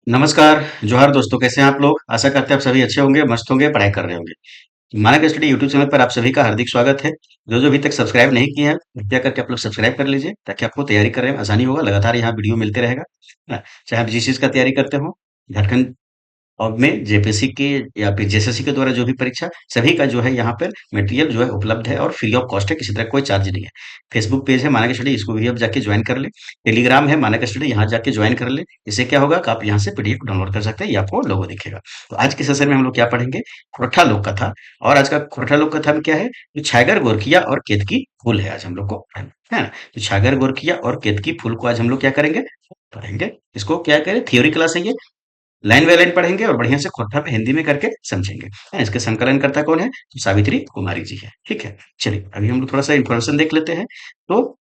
नमस्कार, जोहार दोस्तों, कैसे हैं आप लोग? आशा करते हैं आप सभी अच्छे होंगे, मस्त होंगे, पढ़ाई कर रहे होंगे। मानक स्टडी यूट्यूब चैनल पर आप सभी का हार्दिक स्वागत है। जो अभी तक सब्सक्राइब नहीं किए हैं, कृपया करके आप लोग सब्सक्राइब कर लीजिए ताकि आपको तैयारी करने में आसानी होगा। लगातार यहाँ वीडियो मिलते रहेगा, है ना? चाहे आप जिस चीज़ का तैयारी करते हो, झारखंड और में जेपीएससी के या फिर जेएसएससी के द्वारा जो भी परीक्षा सभी का जो है यहाँ पर मटेरियल जो है उपलब्ध है और फ्री ऑफ कॉस्ट है, किसी तरह कोई चार्ज नहीं है। फेसबुक पेज है मानक स्टडी, इसको भी आप जाके ज्वाइन कर ले। टेलीग्राम है मानक स्टडी, यहाँ जाके ज्वाइन कर ले। इससे क्या होगा कि आप यहाँ से पीडीएफ डाउनलोड कर सकते हैं, ये आपको लोगो दिखेगा। तो आज के सेशन में हम लोग क्या पढ़ेंगे? खोरठा लोक कथा। और आज का खोरठा लोक कथा में क्या है? जो छागर गोरखिया और केतकी फूल है, आज हम लोग को पढ़ना है ना। तो छागर गोरखिया और केतकी फूल को आज हम लोग क्या करेंगे? पढ़ेंगे। इसको क्या करें, थियोरी क्लास है ये। लाइन बाय लाइन पढ़ेंगे और बढ़िया से खोट्टा पे हिंदी में करके समझेंगे, है। इसके संकलन करता कौन है? तो सावित्री कुमारी जी है, ठीक है। चलिए अभी हम लोग थोड़ा सा इन्फॉर्मेशन देख लेते हैं। तो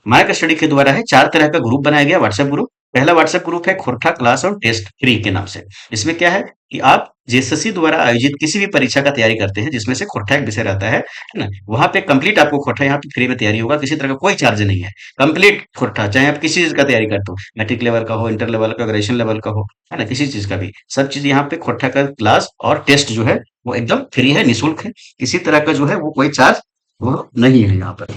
मार्क स्टडी के द्वारा है 4 तरह का ग्रुप बनाया गया व्हाट्सएप ग्रुप। पहला व्हाट्सएप ग्रुप है खोरठा क्लास और टेस्ट फ्री के नाम से। इसमें क्या है कि आप जेएसएससी द्वारा आयोजित किसी भी परीक्षा का तैयारी करते हैं जिसमें से खोरठा एक विषय रहता है ना, वहां पे कंप्लीट आपको खोरठा यहाँ पे फ्री में तैयारी होगा, किसी तरह का कोई चार्ज नहीं है। कंप्लीट खोरठा, चाहे आप किसी चीज का तैयारी करते हो, मैट्रिक लेवल का हो, इंटर लेवल का, ग्रेजुएशन लेवल का हो, है ना, किसी चीज का भी, सब चीज यहाँ पे खोरठा का क्लास और टेस्ट जो है वो एकदम फ्री है, निःशुल्क है। किसी तरह का जो है वो कोई चार्ज वो नहीं है यहाँ पर।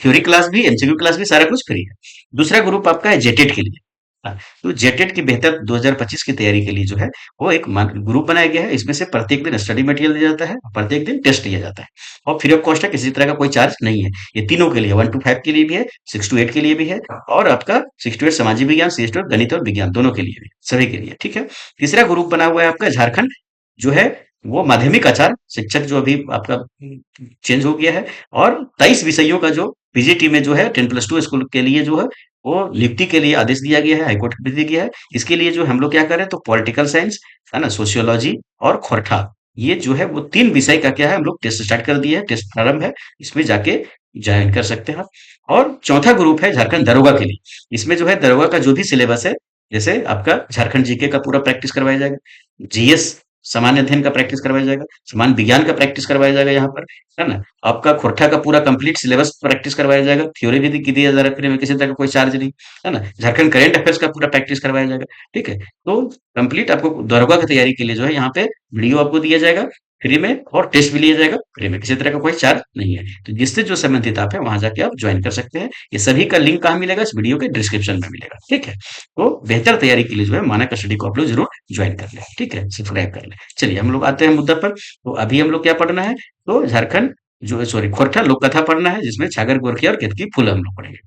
थ्योरी क्लास भी, एमसीक्यू क्लास भी, सारा कुछ फ्री है। दूसरा ग्रुप आपका है जेटेट के लिए। हाँ, तो जेटेट की बेहतर 2025 की तैयारी के लिए जो है वो एक ग्रुप बनाया गया है। इसमें से प्रत्येक दिन स्टडी मटेरियल दिया जाता है, प्रत्येक दिन टेस्ट लिया जाता है और फ्री ऑफ कॉस्ट है, किसी तरह का कोई चार्ज नहीं है। ये तीनों के लिए 1 to 5 के लिए भी है, 6 to 8 के लिए भी है, और आपका 6 to 8 सामाजिक विज्ञान, 6 to 8 गणित और विज्ञान, दोनों के लिए भी, सभी के लिए, ठीक है। तीसरा ग्रुप बना हुआ है आपका झारखंड, जो है वो माध्यमिक आचार शिक्षक जो अभी आपका चेंज हो गया है, और 23 विषयों का जो पीजीटी में जो है 10+2 स्कूल के लिए जो है वो नियुक्ति के लिए आदेश दिया गया है, हाईकोर्ट ने दे दिया है। इसके लिए जो हम लोग क्या करें, तो पॉलिटिकल साइंस, है ना, सोशियोलॉजी और खोरठा, ये जो है वो 3 विषय का क्या है, हम लोग टेस्ट स्टार्ट कर दिए है, टेस्ट प्रारंभ है। इसमें जाके ज्वाइन कर सकते हैं आप। और चौथा ग्रुप है झारखंड दरोगा के लिए। इसमें जो है दरोगा का जो भी सिलेबस है, जैसे आपका झारखंड जीके का पूरा प्रैक्टिस करवाया जाएगा, जीएस सामान्य अध्ययन का प्रैक्टिस करवाया जाएगा, सामान्य विज्ञान का प्रैक्टिस करवाया जाएगा यहाँ पर, है ना। आपका खोरठा का पूरा कंप्लीट सिलेबस प्रैक्टिस करवाया जाएगा, थ्योरी भी दिया जा रहा है फ्री में, किसी तरह का कोई चार्ज नहीं, है ना। झारखंड करेंट अफेयर्स का पूरा प्रैक्टिस करवाया जाएगा, ठीक है। तो कंप्लीट आपको दरोगा की तैयारी के लिए जो है यहाँ पे वीडियो आपको दिया जाएगा फ्री में, और टेस्ट भी लिया जाएगा फ्री में, किसी तरह का कोई चार्ज नहीं है। तो जिससे जो संबंधित आप है वहां जाके आप ज्वाइन कर सकते हैं। ये सभी का लिंक कहाँ मिलेगा? इस वीडियो के डिस्क्रिप्शन में मिलेगा, ठीक है। तो बेहतर तैयारी के लिए जो है मानक स्टडी को आप लोग जरूर ज्वाइन कर लें, ठीक है, सब्सक्राइब कर लें। चलिए हम लोग आते हैं मुद्दा पर। तो अभी हम लोग क्या पढ़ना है? तो झारखंड जो, सॉरी, खोरठा लोक कथा पढ़ना है, जिसमें छागर गोरखिया और केतकी फूल हम लोग पढ़ेंगे।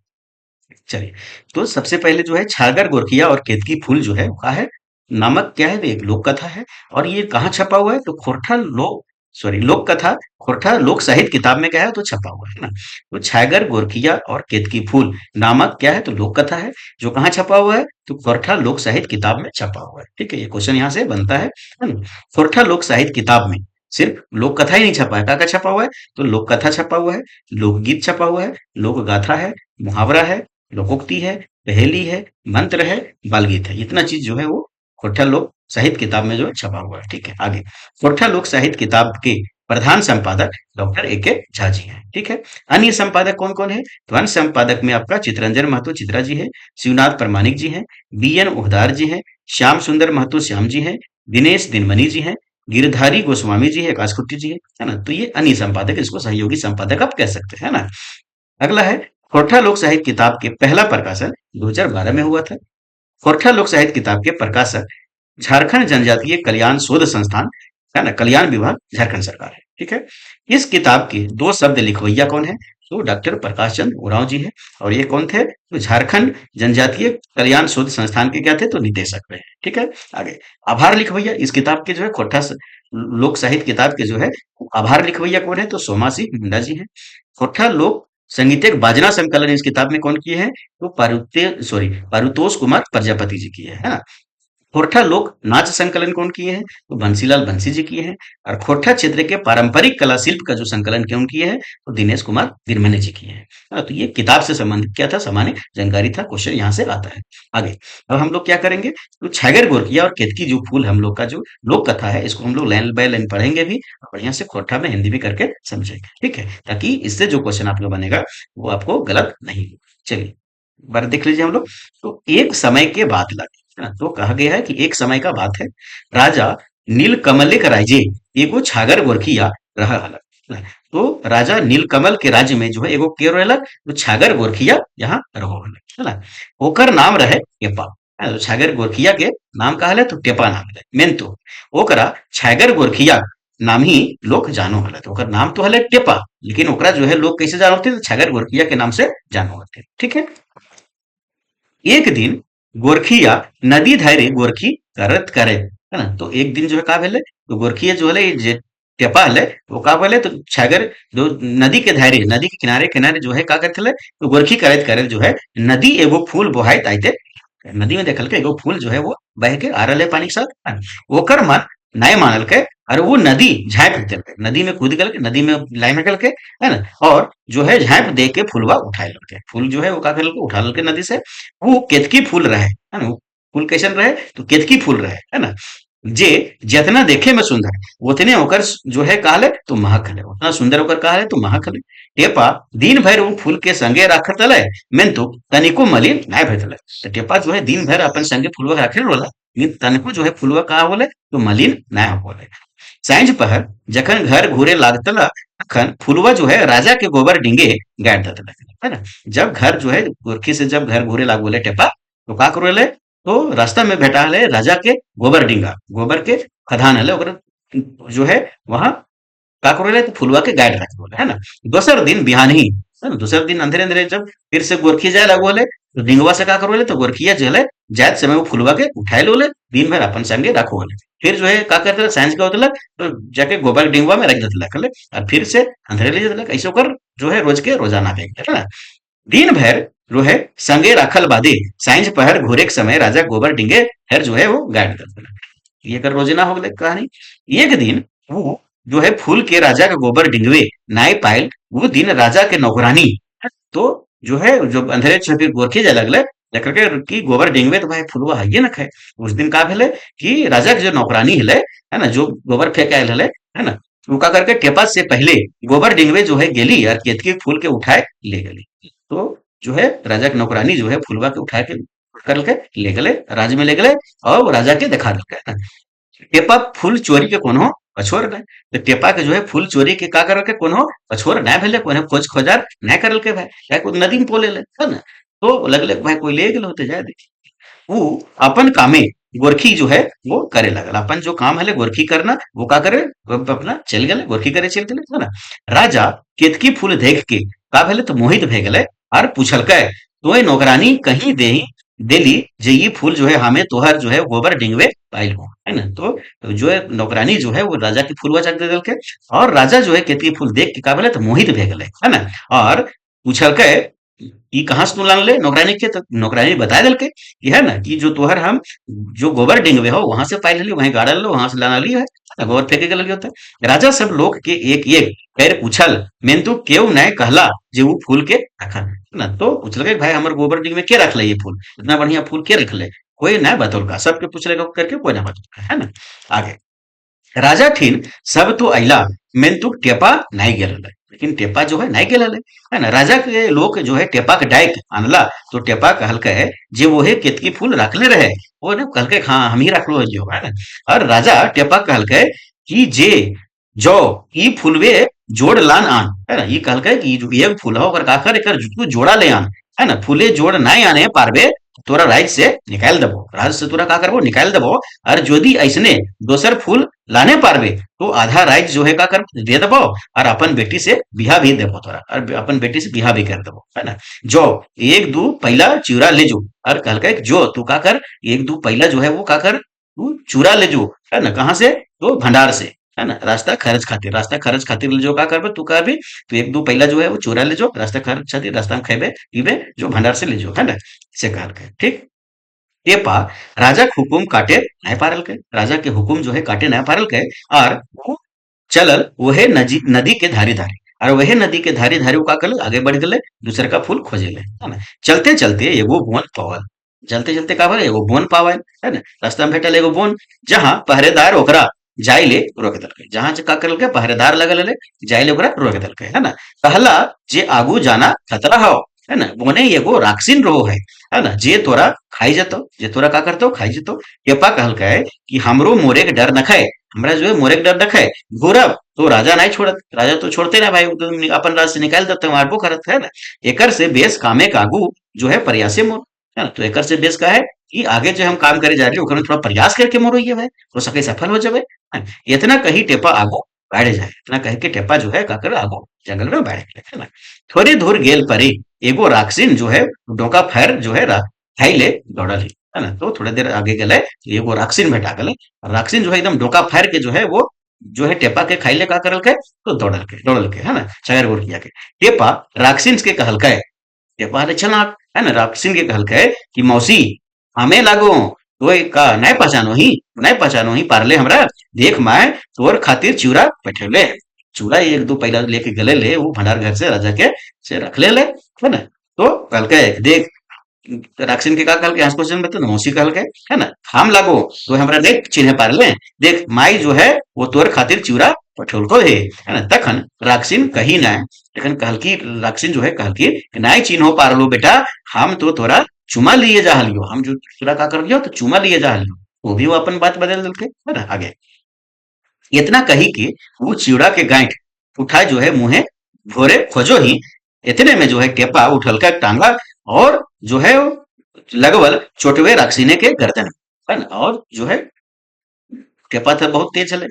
चलिए, तो सबसे पहले जो है छागर गोरखिया और केतकी फूल जो है वो क्या है, नामक क्या है, एक लोक कथा है। और ये कहाँ छपा हुआ है? तो खोरठा लोक, सॉरी, लोक कथा खोरठा लोक साहित्य किताब में क्या है, तो छपा हुआ है ना। तो छागर गोरखिया और केतकी फूल नामक क्या है, तो लोक कथा है, जो कहाँ छपा हुआ है, तो खोरठा लोक साहित्य किताब में छपा हुआ है, ठीक है। ये क्वेश्चन यहाँ से बनता है ना। खोरठा लोक साहित्य किताब में सिर्फ लोक कथा ही नहीं छपा है, क्या छपा हुआ है, तो लोक कथा छपा हुआ है, लोकगीत छपा हुआ है, लोक गाथा है, मुहावरा है, लोकोक्ति है, पहेली है, मंत्र है, बाल गीत है। इतना चीज जो है वो खोरठा लोक साहित्य किताब में जो है छपा हुआ है, ठीक है। आगे, खोरठा लोक साहित्य किताब के प्रधान संपादक डॉक्टर ए के झा जी हैं, ठीक है। अन्य संपादक कौन कौन है? तो अन्य संपादक में आपका चित्रंजन महतो चित्रा जी है, शिवनाथ प्रमाणिक जी हैं, बीएन ओहदार जी हैं, श्याम सुंदर महतो श्याम जी हैं, दिनेश दिनमणि जी हैं, गिरधारी गोस्वामी जी है, कासकुट्टी जी है ना। तो ये अन्य संपादक, इसको सहयोगी संपादक आप कह सकते हैं ना। अगला है, खोरठा लोक साहित्य किताब के पहला प्रकाशन 2012 में हुआ था। खोरठा लोक साहित्य किताब के प्रकाशक झारखंड जनजातीय कल्याण शोध संस्थान, है ना, कल्याण विभाग, झारखंड सरकार है, ठीक है। इस किताब के 2 शब्द लिखवैया कौन है? तो डॉक्टर प्रकाश चंद्र उरांव जी है। और ये कौन थे? तो झारखंड जनजातीय कल्याण शोध संस्थान के क्या थे, तो निदेशक रहे, ठीक है। आगे, आभार लिखवैया इस किताब के जो है, लोक साहित्य किताब के जो है आभार लिखवैया कौन है? तो सोमा सिंह मुंडा जी है। खोरठा लोक संगीतक बाजना संकलन इस किताब में कौन किए हैं? तो पारुतोष कुमार प्रजापति जी की है ना। खोरठा लोक नाच संकलन कौन किए हैं? तो बंसीलाल बंसी जी किए हैं। और खोरठा क्षेत्र के पारंपरिक कला शिल्प का जो संकलन कौन किए हैं? तो दिनेश कुमार दिरमने जी किए हैं। तो ये किताब से संबंधित क्या था, सामान्य जानकारी था, क्वेश्चन यहाँ से आता है। आगे, अब हम लोग क्या करेंगे, तो छागर गोरकिया और केतकी जो फूल हम लोग का जो लोक कथा है, इसको हम लोग लाइन बाय लाइन पढ़ेंगे भी, और बढ़िया से खोरठा में हिंदी भी करके समझेंगे, ठीक है, ताकि इससे जो क्वेश्चन आपको बनेगा वो आपको गलत नहीं हो। चलिए, एक बार देख लीजिए हम लोग। तो एक समय के बाद लगा, है ना। तो कहा गया है कि एक समय का बात है, राजा नीलकमल के राज्य एगो छागर गोरखिया रहा हलन, है ना। तो राजा नीलकमल के राज्य में जो है एगो के रहेला, तो छागर गोरखिया यहाँ रहो हलन, है ना। ओकर नाम रहे टेपा, है ना। तो छागर गोरखिया के नाम कहले तो टेपा नाम है मेन। तो ओकरा छागर गोरखिया नाम ही लोग जानो हले, तो ओकर नाम तो हले टेपा, लेकिन ओकरा जो है लोग कैसे जानो थे, तो छागर गोरखिया के नाम से जानो होते, ठीक है। एक दिन गोरखिया नदी धारे गोरखी करत करे, है ना। तो एक दिन जो है का भेले, तो गोरखिया जो है जे टेपा हले वो का भेले, तो छागर जो नदी के धारे, नदी के किनारे किनारे जो है का करत हले, तो गोरखी करत करत जो है नदी एगो फूल बोहाइत आइते, नदी में देखल के एगो फूल जो है वो बह के आ रहले पानी के साथ, है ना। ओकर मन नहीं मानल के, और वो नदी झाँप देल के, नदी में कूद गल के, नदी में लाइन गल के, है ना। और जो है झाँप दे के फुलवा उठाए लगे, फूल जो है वो का करल के उठा लल के नदी से। वो केतकी फूल रहे, है ना। वो फूल कैसन रहे, तो केतकी फूल रहे, है ना। जे जितना देखे में सुंदर उतने ओकर जो है कहले तो महक हले, उतना सुंदर ओकर कहले तो महक हले। टेपा दिन भर वो फूल के संगे रखत हले, मेन तो तनिको मलिन नहीं भइल हले। तो टेपा जो है दिन भर अपन संगे फुलवा रखे रोला, लेकिन तनिको जो है फुलवा का होले तो मलिन नहीं होले। सांझ पहर जखन घर घूरे लागतला, तखन फुलवा जो है राजा के गोबर डिंगे गाड़ देत लगे, है ना। जब घर जो है गोरखी से जब घर घूरे लागोले टेपा, तो का करोले, तो रास्ता में भेटा हले राजा के गोबर डिंगा, गोबर के खदान हले, ओकर जो है वहां का करोले, तो फुलवा के गाड़ रखे बोले, है ना। दोसर दिन बिहान ही, है ना, दोसर दिन अंधेरे अंधेरे जब फिर से गोरखी जाए लागो हले, तो डिंगवा से का करोले, तो गोरखिया जो है जात समय वो फुलवा के उठाए लोले, दिन भर अपन संगे रखो हले। फिर जो है का करते थे, सांझ का होतलक, तो जाके गोबर डिंगवा में रख देते लक, और फिर से अंधेरे ले जाते लक, ऐसे कर जो है रोज के रोजाना देख, है ना। दिन भर जो है संगे राखल बादे सांझ पहर घोरे के समय राजा गोबर डिंगे फिर जो है वो गाड़ देते, ये कर रोजना हो गए कहानी। एक दिन वो जो है फूल के राजा का गोबर डिंगवे नाई पायल, वो दिन राजा के नौकरानी, तो जो है जो अंधेरे छुपी गोरखे जाए लगले, लेकर के कि गोबर डिंगवे तो भाई फुलवा है ये ना खाए। उस दिन का भेले कि राजा के जो नौकरानी हिले, है ना, जो गोबर फेंक आयल हले, है ना, वो का करके टेपा से पहले गोबर डिंगवे जो है गेली और केतकी फूल के उठाए ले गली। तो जो है राजा की नौकरानी जो है फुलवा के उठाए के कर के ले गले, राज में ले गले, और वो राजा के दिखा दिलके। टेपा फूल चोरी के कोनो कछोर नहीं, तो टेपा के जो है फूल चोरी के का कर के कोनो कछोर नहीं भेले, कोनो खोज खोजार नहीं करल के भाई, क्या को नदी में पोले ले, है ना। तो लगले भाई कोई ले गेल होते जाए देखी, वो अपन कामे गोरखी जो है वो करे लगल, अपन जो काम है गोरखी करना वो का करे, वो अपना चल गए गोरखी करे चल गए, है ना। राजा केतकी फूल देख के का भेले तो मोहित भे गए, और पूछल के तो नौकरानी कहीं दे देली जे ये फूल जो है हमें तोहर जो है गोबर डिंगवे पाइल हो, है ना। तो जो है नौकरानी जो है वो राजा की फूलवा चक दे के, और राजा जो है केतकी फूल देख के का भेले तो मोहित भे गए, है ना। और पूछल के ई कहाँ से तू लान ले नौकरानी के, तो नौकरानी बता दिल के कि है ना कि जो तोहर हम जो गोबर डिंगवे हो वहां से पाई ली, वहीं गाड़ा लो वहां से लाना ली है, गोबर फेंके के लगे होता है। राजा सब लोग के एक एक पैर पूछल, मेन तो केव नहीं कहला जे वो फूल के रखल, है ना। तो पूछल के भाई हमर गोबर डिंग में के रख ले ये फूल, इतना बढ़िया फूल के रख ले, कोई नहीं बतौल का, सबके पूछले करके कोई ना बतौल, है ना। आगे राजा ठीन सब तो अइला, मेन तू टेपा नहीं गेल हले, लेकिन टेपा जो है नहीं गेल हले, है ना। राजा के लोग जो है टेपा के डाइक आनला, तो टेपा कहल के है जे वो है केतकी फूल रखले रहे, वो ने कहल के हाँ हम ही रखलो है जो, है ना। और राजा टेपा कहल के कि जे जो ई फूलवे जोड़ लान आन, है ना। ये कहल के कि जो एक फूल हो ओकर काकर एकर तू जोड़ा ले आन, है ना। फूले जोड़ नहीं आने पारबे तोरा राज से निकाल देबो, राज से तोरा का करबो निकाल देबो, और यदि ऐसने दोसर फूल लाने पारबे तो आधा राइट जो है का कर दे देबो, और अपन बेटी से बिहा भी देबो तोरा, और अपन बेटी से बिहा भी कर देबो, है ना। जो एक दू पहला चूरा ले जो, और कहलका जो तू का कर एक दू पहला जो है वो का कर तू चूरा ले जो, है ना। कहाँ से, तो भंडार से, है ना। रास्ता खर्च खातिर ले जो का करबे तू का भी, तो एक दू पहला जो है वो चूरा ले जो, रास्ता खर्च खातिर रास्ता में खेबे पीबे जो भंडार से ले जो, है ना। से कहल के ठीक। ये पा राजा के हुकुम काटे नहीं पारल के, राजा के हुकुम जो है काटे नहीं पारल के, और वो चलल वहे नदी नदी के धारे धारे, और वहे नदी के धारे धारे वो का करल आगे बढ़ गए, दूसरे का फूल खोजे ले, है ना। चलते चलते एगो बोन पावल, चलते चलते का भले एगो बोन पावल, है ना। रास्ता में भेटल एगो बोन, जहाँ पहरेदार ओकरा जाय ले रोक दलके, जहाँ का करल के पहरेदार लगल ले जाय ले ओकरा रोक दलके, है ना। कहला जे आगू जाना खतरा हो, है ना, बोने एगो राक्षसीन रहो है ना, जे तोरा खाई जतो, जे तोरा का करतो खाई जतो। टेपा कहल है कि हमरो मोरे के डर न खाए, हमरा जो है मोरे के डर न खाए, घूरब तो राजा नहीं छोड़त, राजा तो छोड़ते ना भाई, वो तो अपन राज से निकाल देते, मारबो करत है ना। एकर से बेस कामे कागू जो है प्रयासे मोर, है ना। तो एकर से बेस का है कि आगे जो हम काम करे जा रहे हैं ओकर में थोड़ा प्रयास करके मोरो भाई, हो सके सफल हो जावे, है। इतना कही टेपा आगो बढ़ जाए, इतना कह के टेपा जो है का करे आगो जंगल में बैठ गए, है ना। थोड़ी दूर गेल परी एगो राक्षिन जो है डोका फैर जो है खाई ले दौड़ल है ना। तो थोड़ी देर आगे गए एगो राक्षिन भेटा गए, राक्षिन जो है एकदम डोका फैर के जो है वो जो है टेपा के खाई ले का करल के, तो दौड़ल के, है ना, चगर गोर किया के। टेपा राक्षिन के कहल के, टेपा ले चल है ना, राक्षिन के कहल के कि मौसी हमें लागो तो का नहीं पहचानो ही पारले हमरा, देख मैं तोर खातिर चूरा बैठेले, चूड़ा एक दो पहला लेके गले ले वो भंडार घर से राजा के से रख ले है ना। तो कल के देख राक्षिन के का कल के हंस क्वेश्चन बता मौसी कल के, है ना, हम लागो तो हमरा देख चिन्ह पार ले, देख माई जो है वो तोर खातिर चूड़ा पठोल को है ना। तखन राक्षिन कही ना, तखन कहल की राक्षिन जो है कहल की नाई चिन्ह पार लो बेटा, हम तो तोरा चुमा लिए जा हलियो, हम जो तोरा का कर लियो तो चुमा लिए जा हलियो। वो भी वो अपन बात बदल दिलके, है ना। आगे इतना कही कि वो चिवड़ा के गांठ उठाए जो है मुंहे भोरे खोजो ही, इतने में जो है टेपा उठल का टांगा और जो है लगवल चोटवे राक्षिने के गर्दन, है ना। और जो है टेपा था बहुत तेज चले,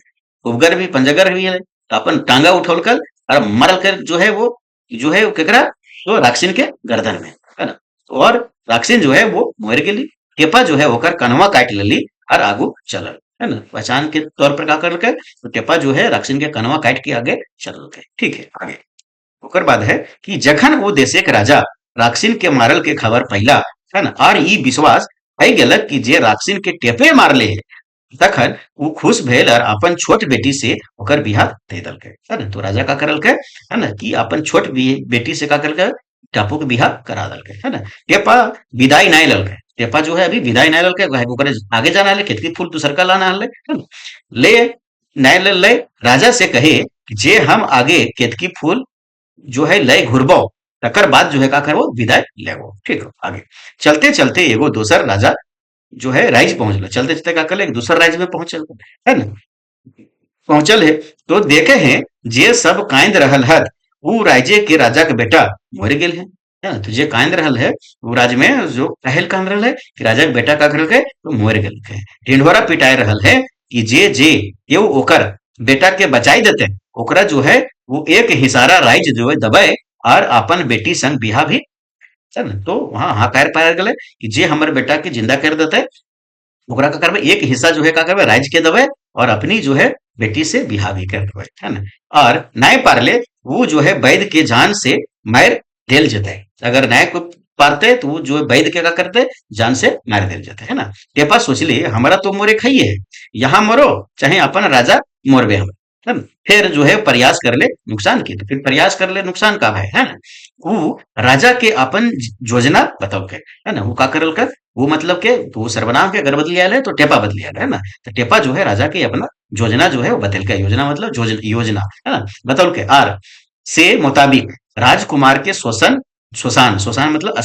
उपगर भी पंजगर भी है, तो अपन टांगा उठल कर और मरल कर जो है वो केकरा तो राक्षिन के गर्दन में, है ना। और राक्षिन जो है वो मर गेली, टेपा जो है होकर कनवा काट लेली और आगू चलल, है ना। पहचान के तौर पर का कर के तो टेपा जो है राक्षिन के कनवा काट के आगे चलल के, ठीक है। आगे ओकर बाद है कि जखन वो देशे के राजा राक्षिन के मारल के खबर पैला, है ना, और ई विश्वास है गेलक कि जे राक्षिन के टेपे मारले है, तखन वो खुश भेल और अपन छोट बेटी से ओकर बियाह दे दलके, है ना। तो राजा का करल के, है ना, कि अपन छोट बेटी से का करल के टापू के बियाह करा दलके, है ना। टेपा विदाई नहीं ललके, टेपा जो है अभी विदाई नहीं ललके, ओकरे आगे जाना है केतकी फूल दूसर का लाना है ना। ले नहीं ले राजा से कहे कि जे हम आगे केतकी फूल जो है लय घुरबो, तकर बाद जो है का करबो विदाई लेबो, ठीक है। आगे चलते चलते एगो दोसर राजा जो है राइज पहुंचल, चलते चलते का कर एक दूसर राज्य में पहुंचल, है ना। पहुंचल है तो देखे हैं जे सब कांद रहल है वो राज्य के राजा के बेटा मर गेल है ना। तो जे कांद रहल है वो राज्य में जो पहल कांद रहल है कि राजा के बेटा का करल है तो मर गेल है। ढिंढोरा पिटाई रहल है कि जे जे ये ओकर बेटा के बचाई देते, ओकरा जो है वो एक हिसारा राज्य जो है दबाए और अपन बेटी संग बिहा भी, है ना। तो वहां हाकार पार गए कि जे हमर बेटा के जिंदा कर देते ओकरा का करबे एक हिस्सा जो है का करबे राज्य के देवे और अपनी जो है बेटी से बिहा भी कर देवे, है ना। और न्याय पारले वो जो है वैद्य के जान से मार देल जते, अगर न्याय को पारते तो वो जो है वैद्य के का करते जान से मार देल जते, है ना। टेपा सोचली हमारा तो मोरे खाइए है, यहाँ मरो चाहे अपन राजा मोरबे हम, है ना। फिर जो है प्रयास कर ले नुकसान की, तो फिर प्रयास कर ले नुकसान का है ना। वो राजा के अपन योजना बताओ के, है ना। वो का करल कर वो मतलब के तो वो सर्वनाम के अगर बदलिया है तो टेपा बदलिया है ना। तो टेपा जो है राजा के अपना योजना जो है वो बदल के, योजना मतलब योजना, है ना, बतौल के आर से मुताबिक राजकुमार के श्वसन श्वसान श्वसान मतलब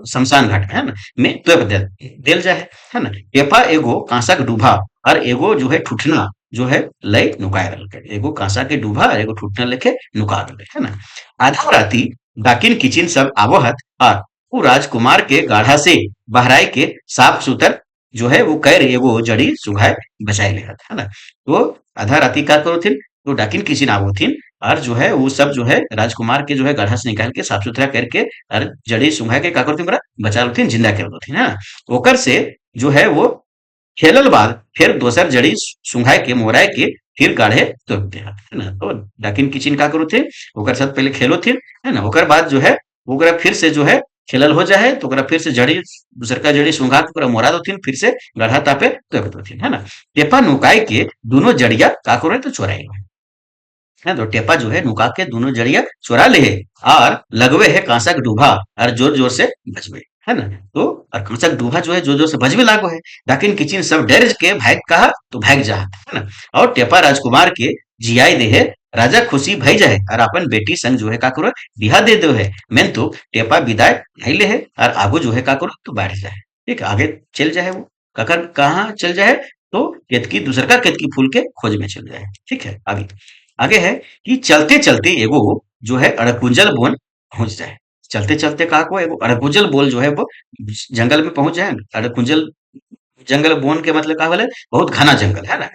शमशान घाट, है ना, में तो देल जाए, है ना। टेपा एगो कांसक डूबा और एगो जो है ठुठना जो है लय नुकाय रल के, एगो कांसा के डूबा और एगो ठुठना लेके नुका रल, है ना। आधा राती डाकिन किचिन सब आवहत और वो राजकुमार के गाढ़ा से बहराई के साफ सुतर जो है वो कैर एगो जड़ी सुघाय बचाए ले है ना। तो आधा राती का करो थिन तो डाकिन किसी ना थिन और जो है वो सब जो है राजकुमार के जो है गढ़ा से निकाल के साफ सुथरा करके और जड़ी सुघा के का करो थिन बचा थिन जिंदा कर दो थिन, है ना। ओकर से जो है वो खेलल बाद फिर दोसर जड़ी सुंघाए के मोराए के फिर गाढ़े तो है ना। तो डाकिन किचिन का करो थे ओकर साथ पहले खेलो थे, है ना। ओकर बाद जो है ओकरा फिर से जो है खेलल हो जाए तो ओकरा फिर से जड़ी दूसर का जड़ी सुंघा के ओकरा मोरा दो फिर से गढ़ा तापे तो दो, है ना। टेपा नुकाई के दोनों जड़िया का करो तो चोराई है, तो टेपा जो है नुका के दोनों जड़िया चुरा ले है और लगवे है कांसक डूबा और जोर जोर से बजबे, है ना। तो और कांसक डूबा जो है जोर जोर से बजबे लागो है, डाकिन किचिन सब डर के भाग कहा तो भाग जा, है ना। और टेपा राजकुमार के जियाई दे है, राजा खुशी भई जाए और अपन बेटी संग जो है का करो बिहा दे दो है। मैं तो टेपा विदाई नहीं ले है और आगो जो है का करो तो बैठ जाए। ठीक है, आगे चल जाए वो, ककर कहाँ चल जाए, तो केतकी दूसरका केतकी फूल के खोज में चल जाए। ठीक है, आगे आगे है कि चलते चलते एगो जो है अड़कुंजल बोन पहुंच जाए। चलते चलते कहा को एगो अड़कुंजल बोल जो है वो जंगल में पहुंच जाए। अड़कुंजल जंगल बोन के मतलब का बोले, बहुत घना जंगल है ना।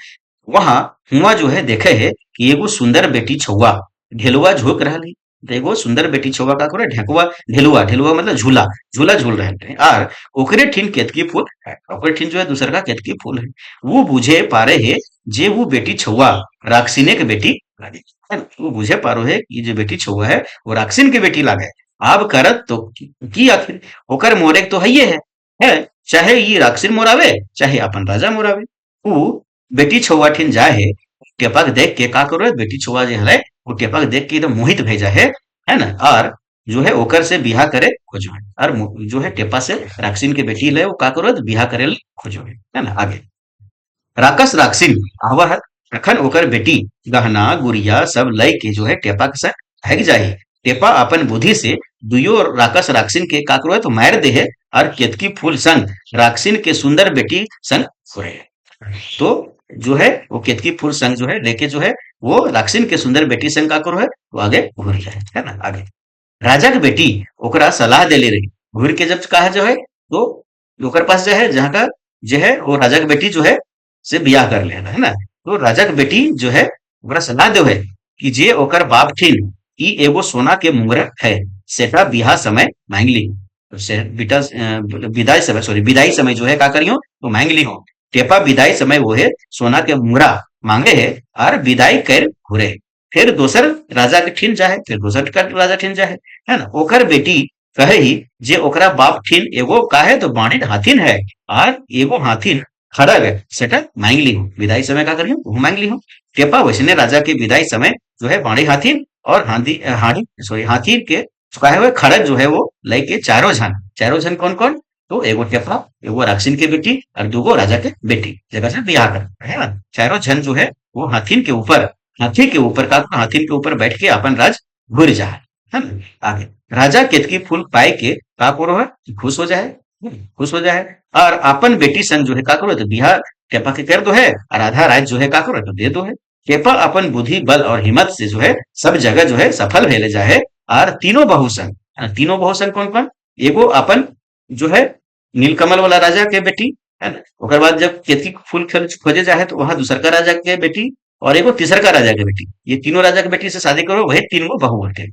वहां हुआ जो है देखे है कि एगो सुंदर बेटी छुआ ढेलुआ झोंक रही। तो एगो सुंदर बेटी छुआ का करे ढेकुआ ढेलुआ ढेलुआ मतलब झूला झूला झूल रहे थे। और ओकरे ठिन केतकी फूल है, ओकरे ठिन जो है दूसर का केतकी फूल है। वो बुझे पारे है जे वो बेटी छुआ राक्षिने के बेटी लागे, है ना। वो बुझे पारो है कि जो बेटी छुआ है वो राक्षिन के बेटी लागे। आब करत तो की आखिर ओकर मोरे तो है चाहे ये राक्षिन मोरावे चाहे अपन राजा मोरावे। ऊ बेटी छुआ ठिन जाए है, टेपक देख के का करो है, बेटी छुआ जो है वो टेपक देख के एकदम मोहित भेजा है ना। और जो है ओकर से बिहा करे खोजो है। और जो है टेपा से राक्षिन के बेटी ले वो का करो है, बिहा करे ले खोजो है ना। आगे राकस राक्षिन आवा है, अखन ओकर बेटी गहना गुड़िया सब लय के जो है टेपा के संग भाग जाही। टेपा अपन बुद्धि से दुयो राकस राक्षिन के का करो है तो मार दे है। और केतकी फूल संग राक्षिन के सुंदर बेटी संग फुरे। तो जो है वो केतकी फूल संग जो है लेके जो है वो राक्षिन के सुंदर बेटी संग का करो है वो आगे घूर जाए, है ना। आगे राजा के बेटी ओकरा सलाह दे ले रही, घूर के जब कहा जो है तो ओकर पास जो है जहाँ का जो है वो राजा के बेटी जो है से बियाह कर लेना, है ना। तो राजा के बेटी जो है ओकरा सलाह दो है कि जे ओकर बाप ठिन ई एगो सोना के मुंगरक है, सेटा बियाह समय मांग ली। तो से बेटा विदाई समय सॉरी विदाई समय जो है का करियो तो मांग ली हो। टेपा विदाई समय वो है सोना के मुंगरा मांगे है और विदाई कर घुरे। फिर दोसर राजा के ठिन जाए, फिर दोसर का राजा ठिन जाए, है ना। ओकर बेटी कहे ही जे ओकरा बाप ठिन एगो काहे तो बाणित हाथिन है और एगो हाथिन खड़ग है, सेटा मांग ली हूँ। विदाई समय का करियो वो मांग ली हूँ। टेपा वैसने राजा के विदाई समय जो है बाणी हाथिन और हाथी सॉरी हाथी के कहे हुए खड़ग जो है वो लेके चारों जन कौन कौन, तो एगो टेपा एगो राक्षिन के बेटी और दूगो राजा के बेटी जगह से बियाह कर, है ना। चारों जन जो है वो हाथी के ऊपर का हाथी के ऊपर बैठ के अपन राज घुर जाए, है ना। आगे राजा केतकी फूल पाए के का करो है खुश हो जाए, खुश हो जाए। और अपन बेटी संग जो है का करो तो बिहार टेपा के कर दो है और आधा राज जो है का करो तो दे दो है। टेपा अपन बुद्धि बल और हिम्मत से जो है सब जगह जो है सफल भेले जाए। और तीनों बहु संग कौन कौन, एगो अपन जो है नीलकमल वाला राजा के बेटी, है ना। ओकर बाद जब केतकी फूल खोजे जाए तो वहां दूसर का राजा के बेटी और एगो तीसर का राजा के बेटी, ये तीनों राजा के बेटी से शादी करो वही तीन गो बहू हटे।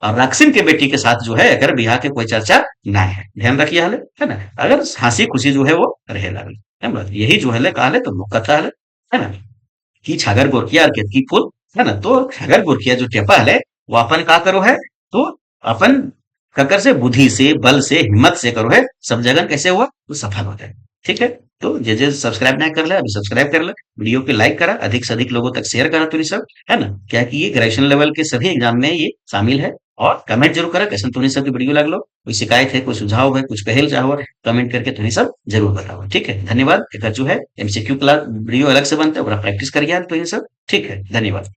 और राक्सिन के बेटी के साथ जो है अगर बिहार के कोई चर्चा ना है, ध्यान रखिए हाले, है ना। अगर हंसी खुशी जो है वो रहे लगे, है ना। यही जो है कहा तो लोक कथा है ना कि छागर गोरकिया और केतकी फूल, है ना। तो छागर गोरकिया जो टेपा है वो अपन का करो है तो अपन ककर से बुद्धि से बल से हिम्मत से करो है सब जगह कैसे हुआ तो सफल हो जाए। ठीक है, तो जे सब्सक्राइब नहीं कर ले अभी सब्सक्राइब कर ले, वीडियो पे लाइक करा, अधिक से अधिक लोगों तक शेयर करा तो सब, है ना। क्या कि ये ग्रेजुएशन लेवल के सभी एग्जाम में ये शामिल है। और कमेंट जरूर करा कैसे तुम्हें सब वीडियो लगलो, कोई शिकायत है कोई सुझाव है कुछ कहल चाहो कमेंट करके तुम्हें सब जरूर बताओ। ठीक है, धन्यवाद। एक जो है एमसीक्यू क्लास वीडियो अलग से बनता है प्रैक्टिस करिए तो ये सब। ठीक है, धन्यवाद।